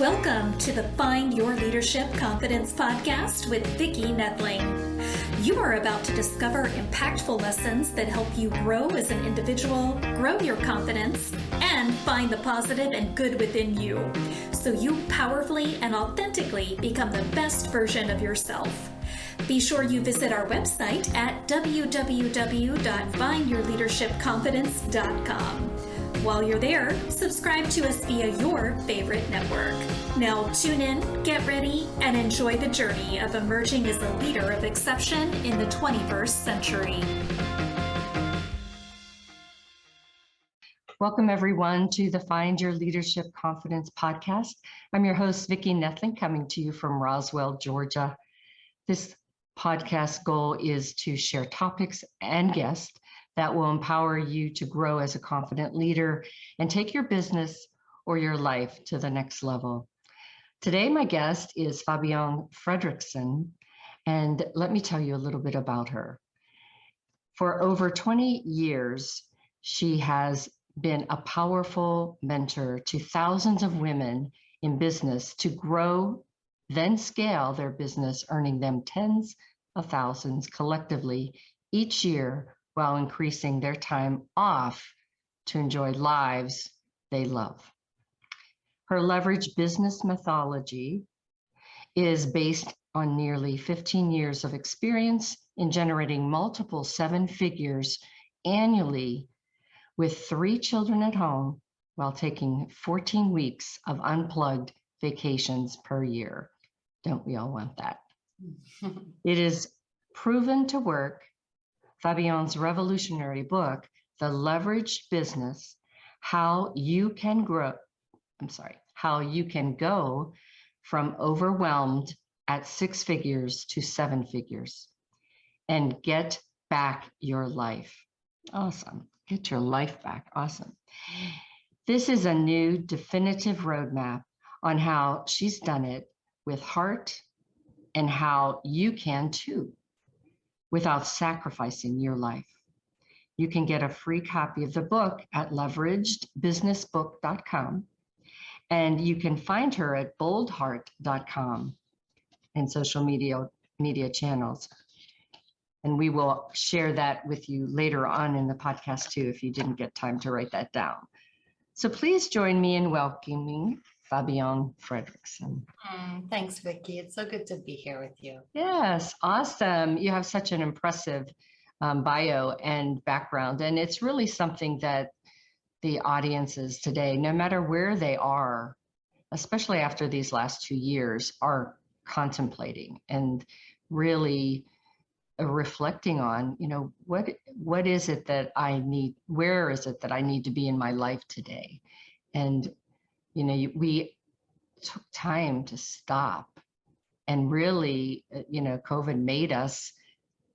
Welcome to the Find Your Leadership Confidence podcast with Vicki Nedling. You are about to discover impactful lessons that help you grow as an individual, grow your confidence, and find the positive and good within you, so you powerfully and authentically become the best version of yourself. Be sure you visit our website at www.findyourleadershipconfidence.com. While you're there, subscribe to us via your favorite network. Now tune in, get ready, and enjoy the journey of emerging as a leader of exception in the 21st century. Welcome, everyone, to the Find Your Leadership Confidence podcast. I'm your host, Vicki Nedling, coming to you from Roswell, Georgia. This podcast goal is to share topics and guests that will empower you to grow as a confident leader and take your business or your life to the next level. Today, my guest is Fabienne Fredrickson, and let me tell you a little bit about her. For over 20 years, she has been a powerful mentor to thousands of women in business to grow, then scale their business, earning them tens of thousands collectively each year, while increasing their time off to enjoy lives they love. Her leverage business methodology is based on nearly 15 years of experience in generating multiple seven figures annually with 3 children at home while taking 14 weeks of unplugged vacations per year. Don't we all want that? It is proven to work. Fabienne's revolutionary book, The Leveraged Business, how you can go from overwhelmed at 6 figures to 7 figures and get back your life. Awesome. Get your life back. Awesome. This is a new definitive roadmap on how she's done it with heart and how you can too, without sacrificing your life. You can get a free copy of the book at leveragedbusinessbook.com, and you can find her at boldheart.com and social media channels. And we will share that with you later on in the podcast too, if you didn't get time to write that down. So please join me in welcoming Fabienne Fredrickson. Thanks, Vicki. It's so good to be here with you. Yes, awesome. You have such an impressive bio and background, and it's really something that the audiences today, no matter where they are, especially after these last 2 years, are contemplating and really reflecting on, what is it that I need? Where is it that I need to be in my life today? And we took time to stop and really, COVID made us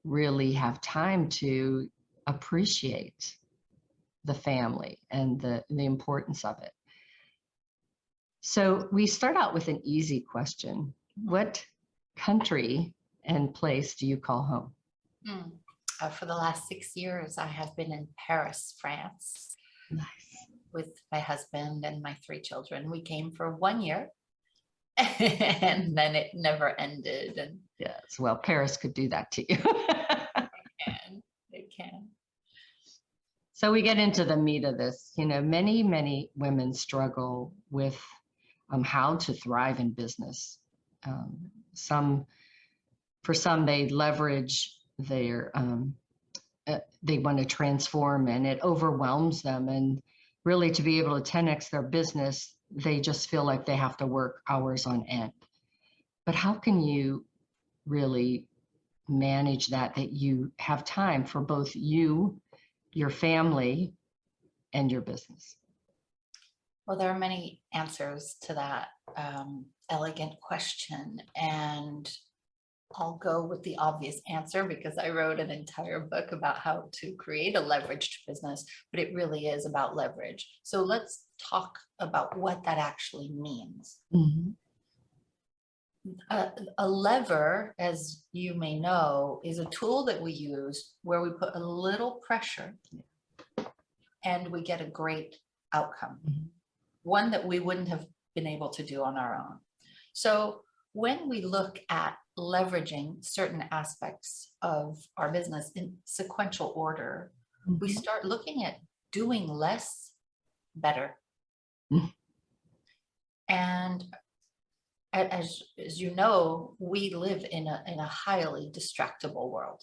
really have time to appreciate the family and the importance of it. So we start out with an easy question. What country and place do you call home? For the last 6 years, I have been in Paris, France. Nice. With my husband and my 3 children. We came for 1 year and then it never ended. And yes, well, Paris could do that to you. It can. So we get into the meat of this. Many women struggle with how to thrive in business. For some, they leverage their, they want to transform and it overwhelms them. And really, to be able to 10x their business, they just feel like they have to work hours on end. But how can you really manage that you have time for both you, your family, and your business? Well, there are many answers to that elegant question. And I'll go with the obvious answer because I wrote an entire book about how to create a leveraged business, but it really is about leverage. So let's talk about what that actually means. Mm-hmm. A lever, as you may know, is a tool that we use where we put a little pressure and we get a great outcome. Mm-hmm. One that we wouldn't have been able to do on our own. So when we look at leveraging certain aspects of our business in sequential order, we start looking at doing less better. And as you know, we live in a highly distractible world.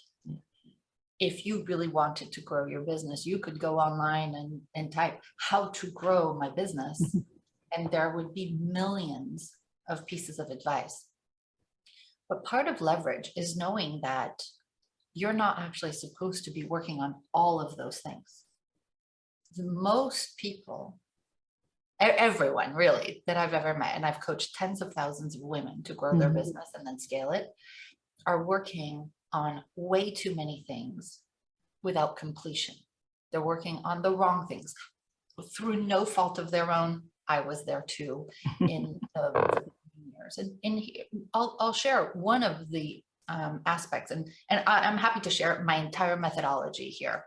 If you really wanted to grow your business, you could go online and type how to grow my business, and there would be millions of pieces of advice. But part of leverage is knowing that you're not actually supposed to be working on all of those things. Most people, everyone really that I've ever met, and I've coached tens of thousands of women to grow their business and then scale it, are working on way too many things without completion. They're working on the wrong things through no fault of their own. I was there too in the years. And I'll share one of the aspects, and I'm happy to share my entire methodology here.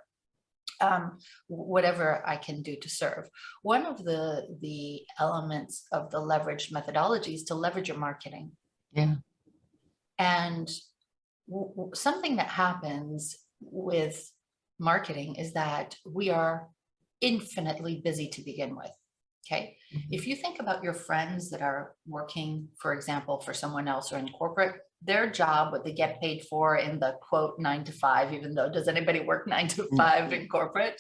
Whatever I can do to serve. One of the elements of the leverage methodology is to leverage your marketing. Yeah. And something that happens with marketing is that we are infinitely busy to begin with. Okay. If you think about your friends that are working, for example, for someone else or in corporate, their job, what they get paid for in the quote 9 to 5, even though does anybody work 9 to 5 in corporate,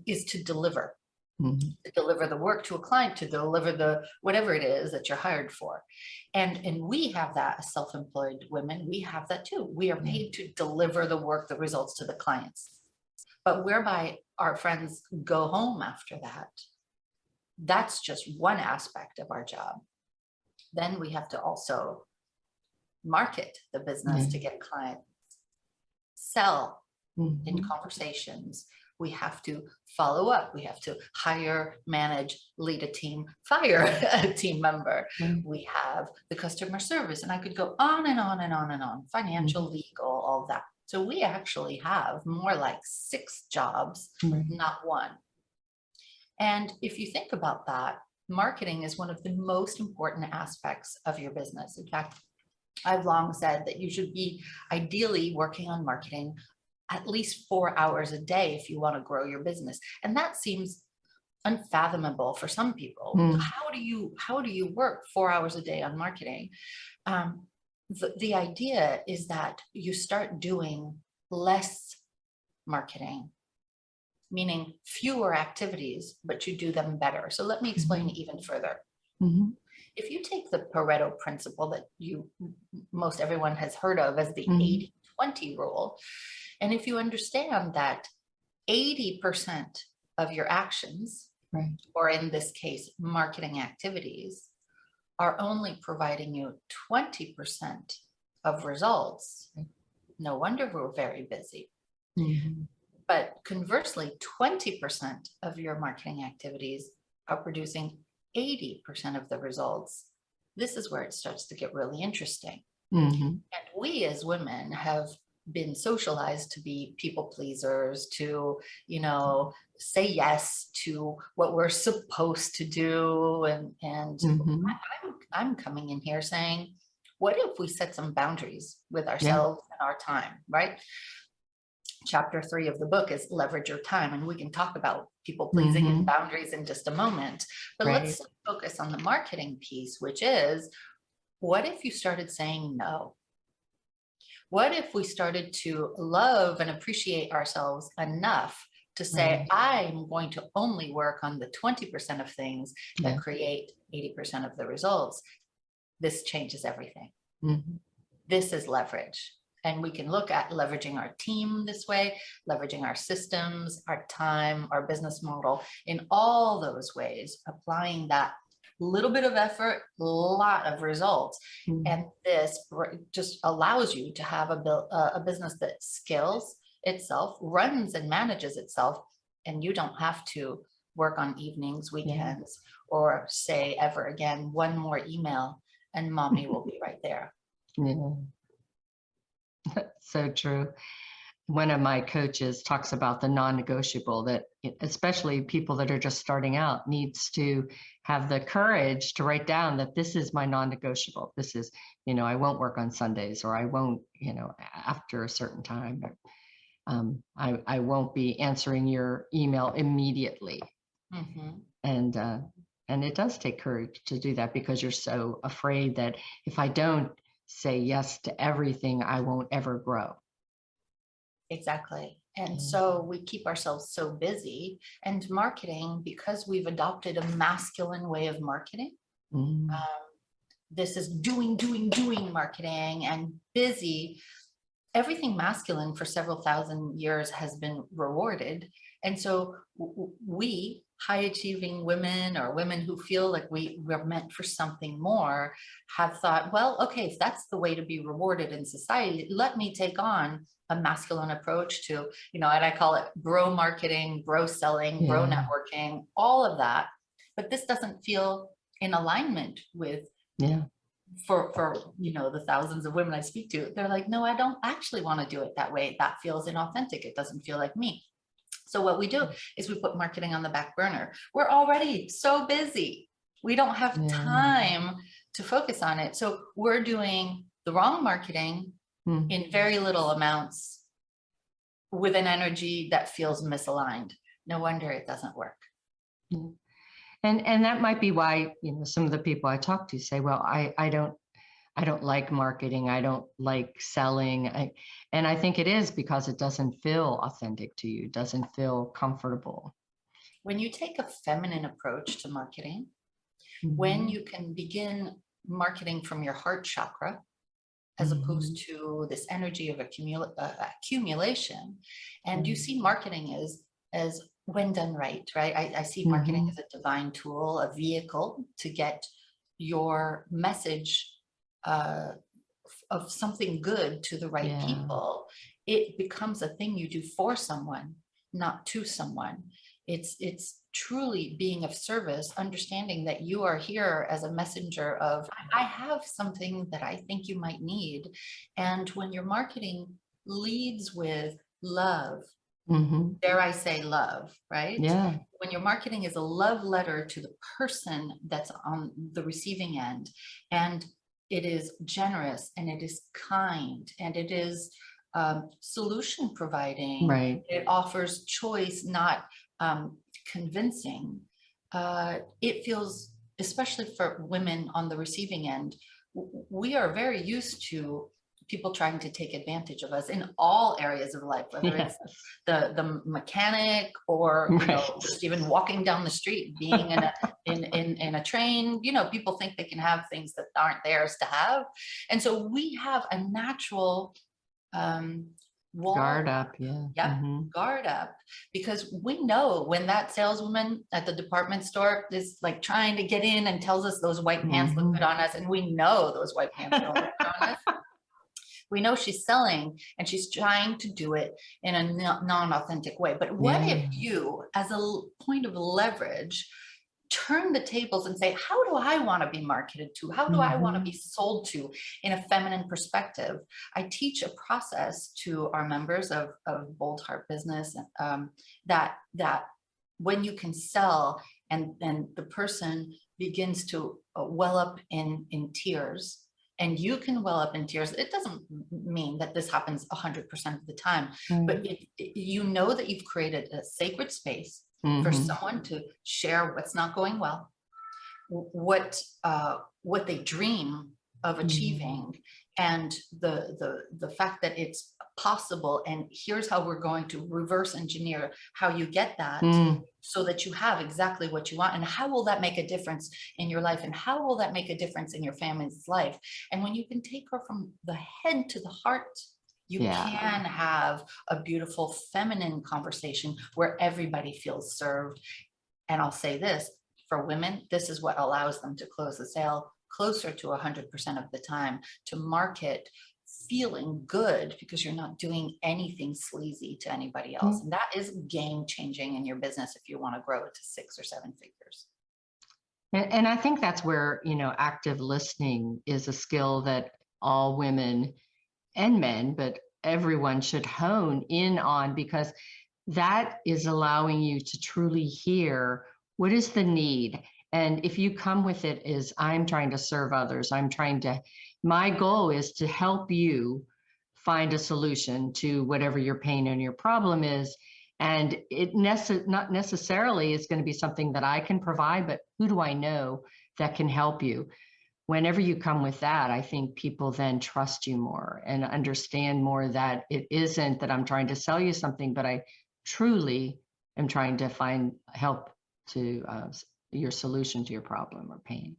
is to deliver. To deliver the work to a client, to deliver the whatever it is that you're hired for. And we have that as self-employed women, we have that too. We are paid to deliver the work, the results to the clients. But whereby our friends go home after that, that's just one aspect of our job. Then we have to also market the business to get clients, sell in conversations. We have to follow up. We have to hire, manage, lead a team, fire a team member. We have the customer service, and I could go on and on and on and on, financial, legal, all that. So we actually have more like 6 jobs, not one. And if you think about that, marketing is one of the most important aspects of your business. In fact, I've long said that you should be ideally working on marketing at least 4 hours a day if you want to grow your business. And that seems unfathomable for some people. How do you work 4 hours a day on marketing? The idea is that you start doing less marketing, meaning fewer activities, but you do them better. So let me explain even further. If you take the Pareto principle that most everyone has heard of as the 80-20 rule, and if you understand that 80% of your actions, or in this case, marketing activities, are only providing you 20% of results, no wonder we're very busy. But conversely, 20% of your marketing activities are producing 80% of the results. This is where it starts to get really interesting. And we as women have been socialized to be people pleasers, to, say yes to what we're supposed to do. And I'm coming in here saying, what if we set some boundaries with ourselves and our time, right? Chapter 3 of the book is leverage your time, and we can talk about people pleasing and boundaries in just a moment. But let's focus on the marketing piece, which is, what if you started saying no? What if we started to love and appreciate ourselves enough to say, I'm going to only work on the 20% of things that create 80% of the results? This changes everything. This is leverage. And we can look at leveraging our team this way, leveraging our systems, our time, our business model, in all those ways, applying that little bit of effort, a lot of results. And this just allows you to have a business that scales itself, runs and manages itself, and you don't have to work on evenings, weekends, or say ever again, one more email and mommy will be right there. That's so true. one of my coaches talks about the non-negotiable, that especially people that are just starting out needs to have the courage to write down that this is my non-negotiable. This is, I won't work on Sundays, or I won't, after a certain time. I won't be answering your email immediately. Mhm. And it does take courage to do that, because you're so afraid that if I don't say yes to everything, I won't ever grow. Exactly. And Mm. so we keep ourselves so busy, and marketing, because we've adopted a masculine way of marketing. Mm. This is doing marketing and busy. Everything masculine for several thousand years has been rewarded. And so we high achieving women, or women who feel like we're meant for something more, have thought, well, okay, if that's the way to be rewarded in society, let me take on a masculine approach to, and I call it bro marketing, bro selling, bro Yeah. networking, all of that. But this doesn't feel in alignment with, Yeah. for the thousands of women I speak to. They're like, no, I don't actually want to do it that way. That feels inauthentic. It doesn't feel like me. So what we do is we put marketing on the back burner. We're already so busy. We don't have Yeah. time to focus on it. So we're doing the wrong marketing Mm. in very little amounts with an energy that feels misaligned. No wonder it doesn't work. Yeah. And that might be why, some of the people I talk to say, well, I don't like marketing. I don't like selling. And I think it is because it doesn't feel authentic to you, doesn't feel comfortable. When you take a feminine approach to marketing, Mm-hmm. when you can begin marketing from your heart chakra, as Mm-hmm. opposed to this energy of accumulation, and you Mm-hmm. see marketing as when done right? I see marketing Mm-hmm. as a divine tool, a vehicle to get your message of something good to the right Yeah. people. It becomes a thing you do for someone, not to someone. It's truly being of service, understanding that you are here as a messenger of, I have something that I think you might need. And when your marketing leads with love, Mm-hmm. dare I say love, right? Yeah. When your marketing is a love letter to the person that's on the receiving end, and it is generous, and it is kind, and it is solution providing, Right. it offers choice, not convincing, it feels, especially for women on the receiving end, we are very used to people trying to take advantage of us in all areas of life, whether Yes. it's the mechanic, or Right. just even walking down the street, being in a train. People think they can have things that aren't theirs to have, and so we have a natural wall. Guard up. Yeah. Yep. Mm-hmm. Guard up, because we know when that saleswoman at the department store is like trying to get in and tells us those white pants look good on us, and we know those white pants don't look good on us. We know she's selling, and she's trying to do it in a non-authentic way. But what if you, as a point of leverage, turn the tables and say, how do I want to be marketed to? How do I want to be sold to in a feminine perspective? I teach a process to our members of Bold Heart Business, that when you can sell, and the person begins to well up in tears, and you can well up in tears. It doesn't mean that this happens 100% of the time, but you know that you've created a sacred space for someone to share what's not going well, what they dream of achieving, and the fact that it's possible, and here's how we're going to reverse engineer how you get that, so that you have exactly what you want. And how will that make a difference in your life, and how will that make a difference in your family's life? And when you can take her from the head to the heart, you can have a beautiful feminine conversation where everybody feels served. And I'll say this, for women, this is what allows them to close the sale closer to 100% of the time, to market feeling good, because you're not doing anything sleazy to anybody else. And that is game changing in your business if you want to grow it to 6 or 7 figures. And I think that's where, active listening is a skill that all women and men, but everyone should hone in on, because that is allowing you to truly hear what is the need. And if you come with it is, I'm trying to serve others, my goal is to help you find a solution to whatever your pain and your problem is. And it not necessarily is going to be something that I can provide, but who do I know that can help you? Whenever you come with that, I think people then trust you more and understand more that it isn't that I'm trying to sell you something, but I truly am trying to find help to your solution to your problem or pain.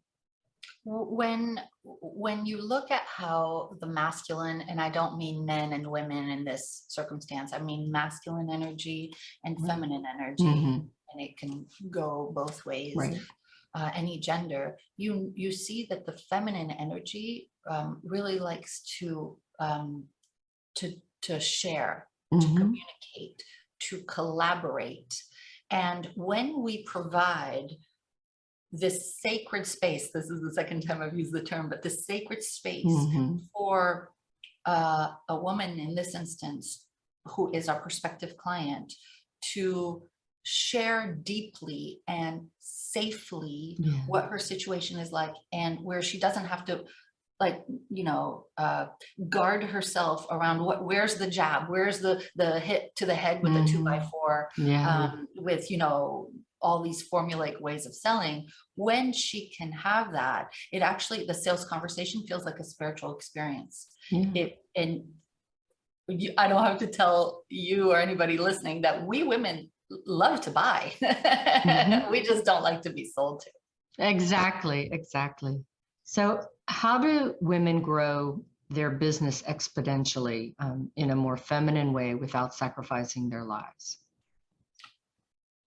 When you look at how the masculine, and I don't mean men and women in this circumstance, I mean masculine energy and feminine energy, and it can go both ways. Right. Any gender, you see that the feminine energy really likes to share, to communicate, to collaborate. And when we provide this sacred space, this is the second time I've used the term, but this sacred space for a woman in this instance, who is our prospective client, to share deeply and safely what her situation is like, and where she doesn't have to guard herself around where's the jab, where's the hit to the head with the 2x4, with all these formulaic ways of selling. When she can have that, it actually, the sales conversation feels like a spiritual experience. I don't have to tell you or anybody listening that we women love to buy. We just don't like to be sold to. Exactly. So how do women grow their business exponentially in a more feminine way without sacrificing their lives?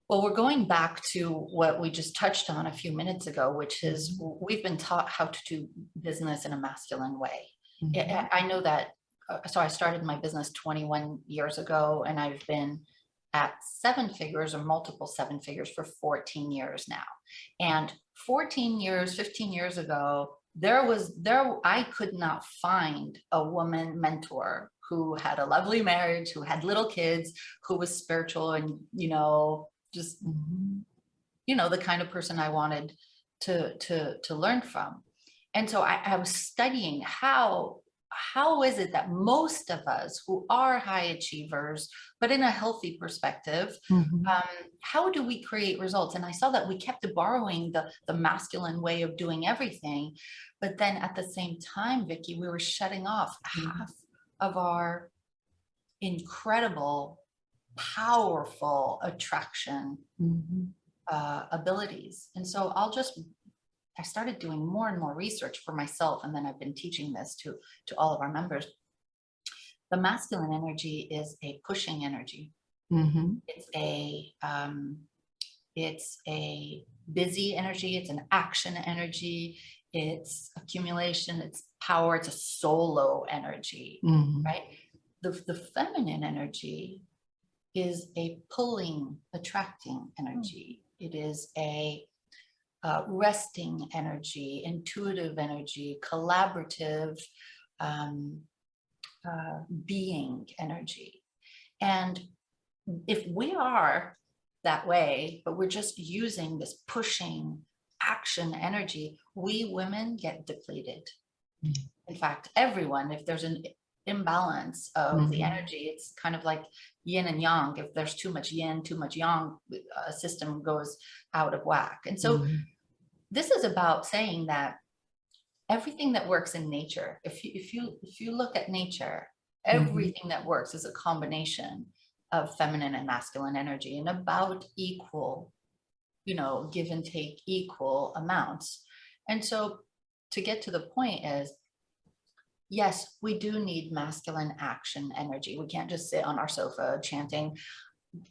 Well, we're going back to what we just touched on a few minutes ago, which is we've been taught how to do business in a masculine way. I know that. So I started my business 21 years ago, and I've been at 7 figures or multiple 7 figures for 14 years now. And 15 years ago, I could not find a woman mentor who had a lovely marriage, who had little kids, who was spiritual and, just, the kind of person I wanted to learn from. And so I was studying how is it that most of us who are high achievers, but in a healthy perspective, how do we create results? And I saw that we kept borrowing the masculine way of doing everything. But then at the same time, Vicki, we were shutting off half of our incredible, powerful attraction abilities. And so I started doing more and more research for myself, and then I've been teaching this to all of our members. The masculine energy is a pushing energy. It's a busy energy. It's an action energy. It's accumulation. It's power. It's a solo energy, right? The feminine energy is a pulling, attracting energy. It is a resting energy, intuitive energy, collaborative being energy. And if we are that way, but we're just using this pushing action energy, we women get depleted. In fact, everyone, if there's an imbalance of the energy, it's kind of like yin and yang. If there's too much yin, too much yang, a system goes out of whack. And so this is about saying that everything that works in nature, if you look at nature, everything that works is a combination of feminine and masculine energy in about equal, give and take equal amounts. And so to get to the point is, yes, we do need masculine action energy. We can't just sit on our sofa chanting,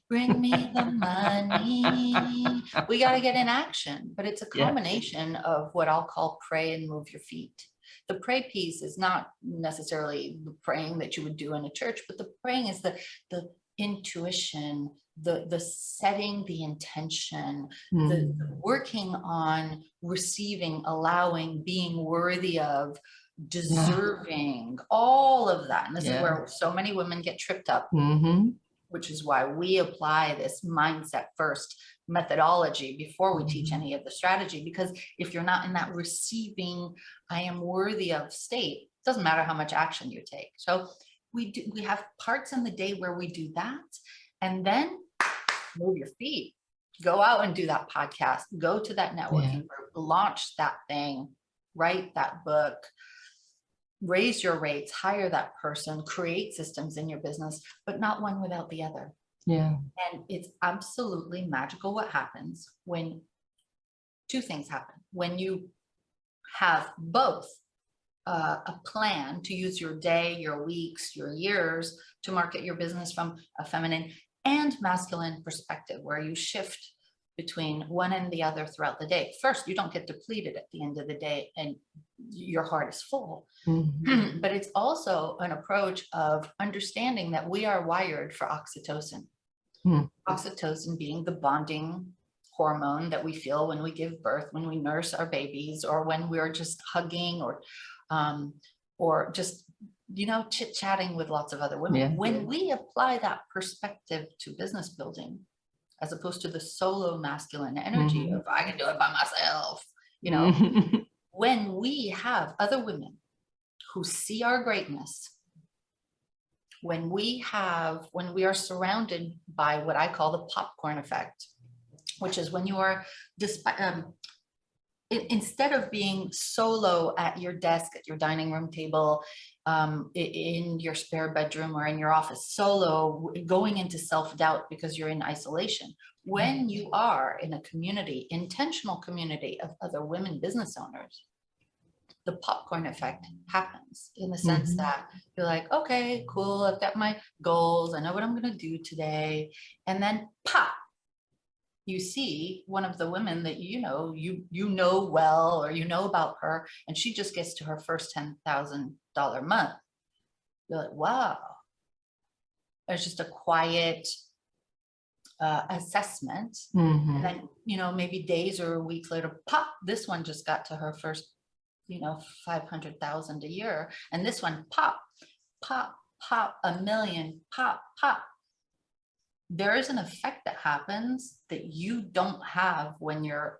bring me the money. We got to get in action. But it's a combination of what I'll call pray and move your feet. The pray piece is not necessarily the praying that you would do in a church, but the praying is the intuition, the setting the intention, the working on receiving, allowing, being worthy of, deserving, all of that. And this is Yeah. where so many women get tripped up, Mm-hmm. which is why we apply this mindset first methodology before we teach any of the strategy. Because if you're not in that receiving, I am worthy of state, it doesn't matter how much action you take. So we have parts in the day where we do that, and then move your feet, go out and do that podcast, go to that networking group, launch that thing, write that book, raise your rates, hire that person, create systems in your business, but not one without the other. Yeah. And it's absolutely magical what happens when two things happen. When you have both a plan to use your day, your weeks, your years to market your business from a feminine and masculine perspective, where you shift between one and the other throughout the day. First, you don't get depleted at the end of the day and your heart is full. Mm-hmm. But it's also an approach of understanding that we are wired for oxytocin. Oxytocin being the bonding hormone that we feel when we give birth, when we nurse our babies, or when we're just hugging, or just, chit-chatting with lots of other women. When we apply that perspective to business building, as opposed to the solo masculine energy of I can do it by myself, when we have other women who see our greatness, when we are surrounded by what I call the popcorn effect, which is when you are, instead of being solo at your desk, at your dining room table, in your spare bedroom or in your office, solo, going into self-doubt because you're in isolation. When you are in a community, intentional community of other women business owners, the popcorn effect happens, in the sense that you're like, okay, cool, I've got my goals, I know what I'm going to do today. And then pop, you see one of the women that you know well, or about her, and she just gets to her first $10,000 month. You're like, wow. There's just a quiet assessment. And then, maybe days or weeks later, pop, this one just got to her first, 500,000 a year. And this one, pop, pop, pop, 1 million, pop, pop. There is an effect that happens that you don't have when you're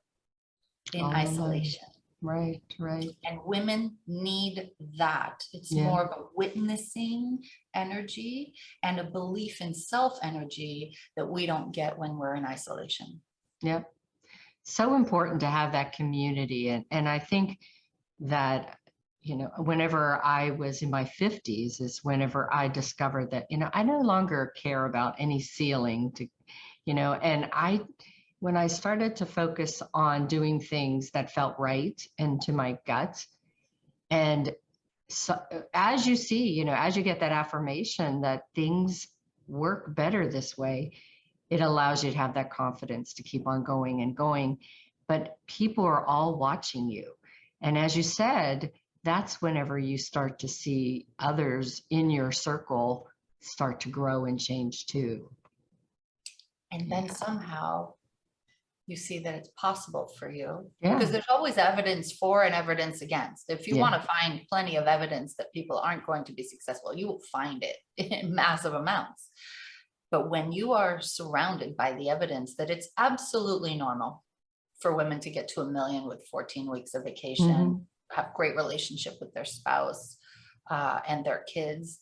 in isolation. Right. And women need that. It's more of a witnessing energy and a belief in self energy that we don't get when we're in isolation. Yep. So important to have that community. And I think that, whenever I was in my 50s is whenever I discovered that, I no longer care about any ceiling and when I started to focus on doing things that felt right and to my gut, and so as you see, as you get that affirmation that things work better this way, it allows you to have that confidence to keep on going and going. But people are all watching you. And as you said, that's whenever you start to see others in your circle start to grow and change too. And then somehow you see that it's possible for you. Yeah. Because there's always evidence for and evidence against. If you want to find plenty of evidence that people aren't going to be successful, you will find it in massive amounts. But when you are surrounded by the evidence that it's absolutely normal for women to get to 1 million with 14 weeks of vacation, have great relationship with their spouse and their kids,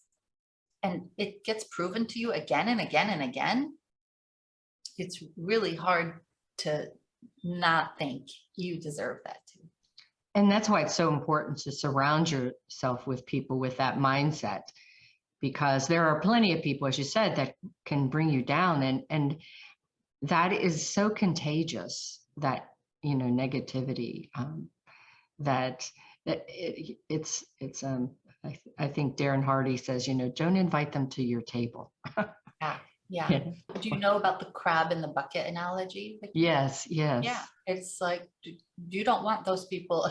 and it gets proven to you again and again and again, it's really hard to not think you deserve that too. And that's why it's so important to surround yourself with people with that mindset, because there are plenty of people, as you said, that can bring you down, and that is so contagious, that negativity, that it's I think Darren Hardy says, don't invite them to your table. Yeah. Do you know about the crab in the bucket analogy? Yes. Yeah, it's like, you don't want those people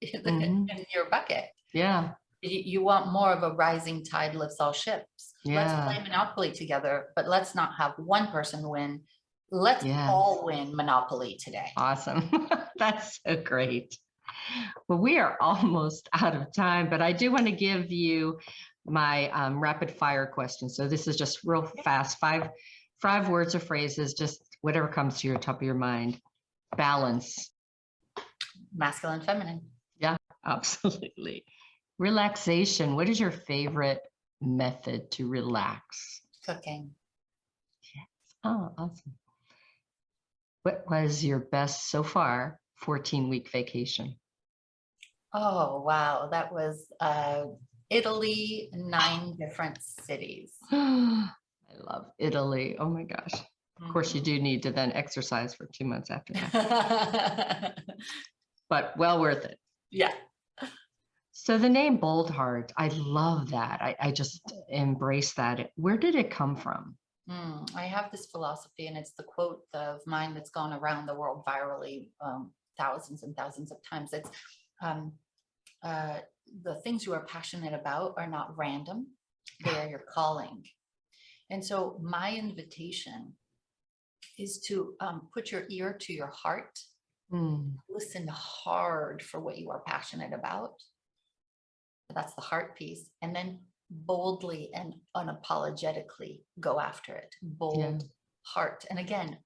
in your bucket. Yeah. You want more of a rising tide lifts all ships. Let's play Monopoly together, but let's not have one person win. Let's all win Monopoly today. Awesome. That's so great. Well, we are almost out of time, but I do want to give you my rapid fire question. So this is just real fast, five words or phrases, just whatever comes to your top of your mind. Balance. Masculine, feminine. Yeah, absolutely. Relaxation. What is your favorite method to relax? Cooking. Oh, awesome. What was your best so far 14-week vacation? Oh, wow. That was Italy, 9 different cities. I love Italy. Oh my gosh. Of course, you Mhm. do need to then exercise for 2 months after that, but well worth it. Yeah. So the name Bold Heart, I love that. I just embrace that. Where did it come from? I have this philosophy, and it's the quote of mine that's gone around the world virally thousands and thousands of times. It's um, the things you are passionate about are not random, they are your calling. And so my invitation is to put your ear to your heart, listen hard for what you are passionate about. That's the heart piece. And then boldly and unapologetically go after it. Bold heart. And again,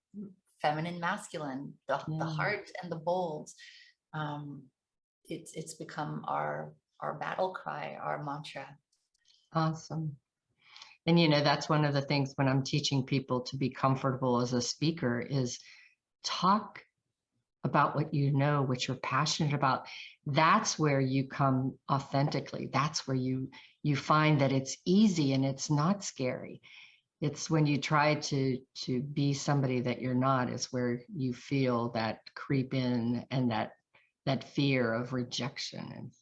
feminine, masculine, the heart and the bold. It's become our battle cry, our mantra. Awesome. And that's one of the things when I'm teaching people to be comfortable as a speaker is talk about what you know, what you're passionate about. That's where you come authentically. That's where you find that it's easy and it's not scary. It's when you try to be somebody that you're not, is where you feel that creep in and that fear of rejection. And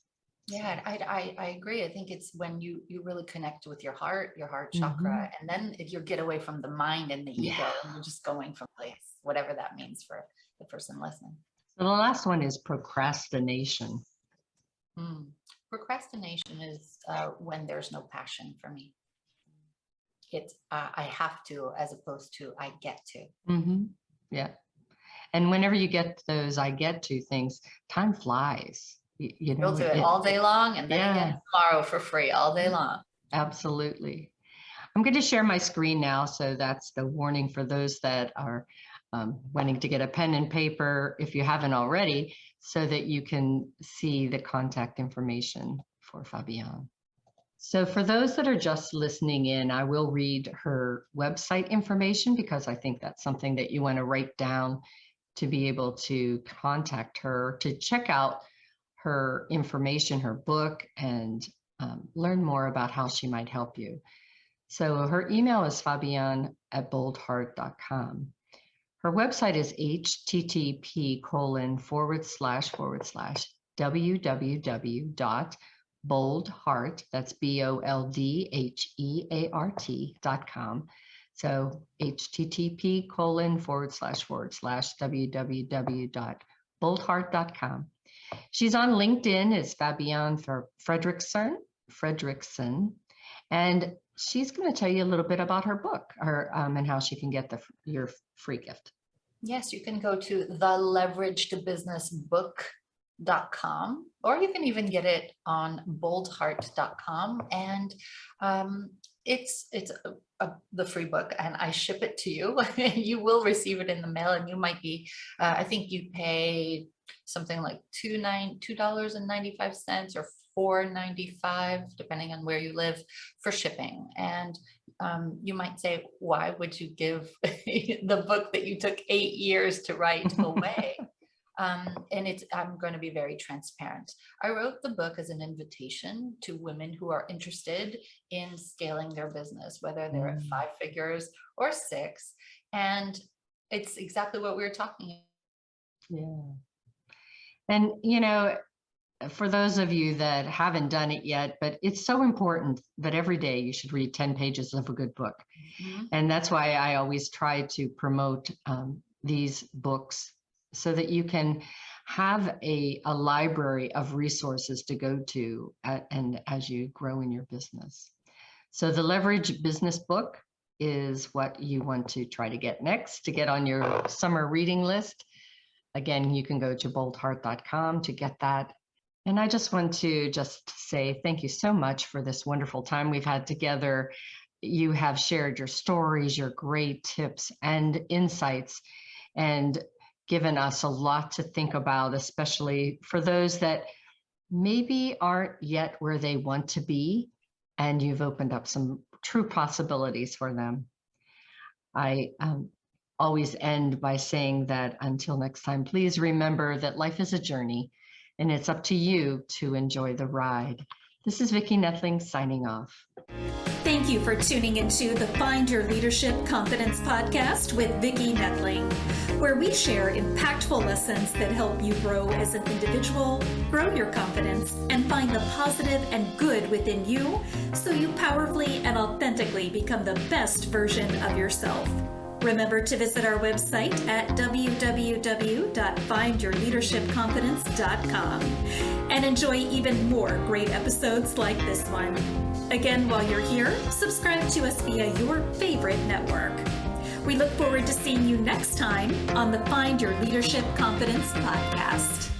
yeah, I agree. I think it's when you really connect with your heart chakra, and then if you get away from the mind and the ego, and you're just going from place, whatever that means for the person listening. So the last one is procrastination. Procrastination is when there's no passion for me. It's I have to, as opposed to I get to. Yeah. And whenever you get those I get to things, time flies. You'll do it all day long, and then again tomorrow for free, all day long. Absolutely. I'm going to share my screen now. So that's the warning for those that are wanting to get a pen and paper, if you haven't already, so that you can see the contact information for Fabienne. So for those that are just listening in, I will read her website information because I think that's something that you want to write down to be able to contact her, to check out her information, her book, and learn more about how she might help you. So her email is fabienne@boldheart.com. Her website is http://www.boldheart, that's BOLDHEART.com. So http://www.boldheart.com. She's on LinkedIn as Fabienne Fredrickson, and she's going to tell you a little bit about her book, and how she can get your free gift. Yes, you can go to theleveragedbusinessbook.com, or you can even get it on boldheart.com, and it's the free book, and I ship it to you. You will receive it in the mail, and you might be I think you pay something like $2.95 or $4.95, depending on where you live, for shipping. And you might say, why would you give the book that you took 8 years to write away? And I'm going to be very transparent. I wrote the book as an invitation to women who are interested in scaling their business, whether they're at 5 figures or 6. And it's exactly what we were talking about. Yeah. And, for those of you that haven't done it yet, but it's so important that every day you should read 10 pages of a good book. And that's why I always try to promote these books so that you can have a library of resources to go to and as you grow in your business. So the Leverage Business Book is what you want to try to get next, to get on your summer reading list. Again, you can go to boldheart.com to get that. And I just want to just say thank you so much for this wonderful time we've had together. You have shared your stories, your great tips and insights, and given us a lot to think about, especially for those that maybe aren't yet where they want to be, and you've opened up some true possibilities for them. I always end by saying that until next time, please remember that life is a journey and it's up to you to enjoy the ride. This is Vicki Nettling signing off. Thank you for tuning into the Find Your Leadership Confidence podcast with Vicki Nettling, where we share impactful lessons that help you grow as an individual, grow your confidence, and find the positive and good within you so you powerfully and authentically become the best version of yourself. Remember to visit our website at www.findyourleadershipconfidence.com and enjoy even more great episodes like this one. Again, while you're here, subscribe to us via your favorite network. We look forward to seeing you next time on the Find Your Leadership Confidence podcast.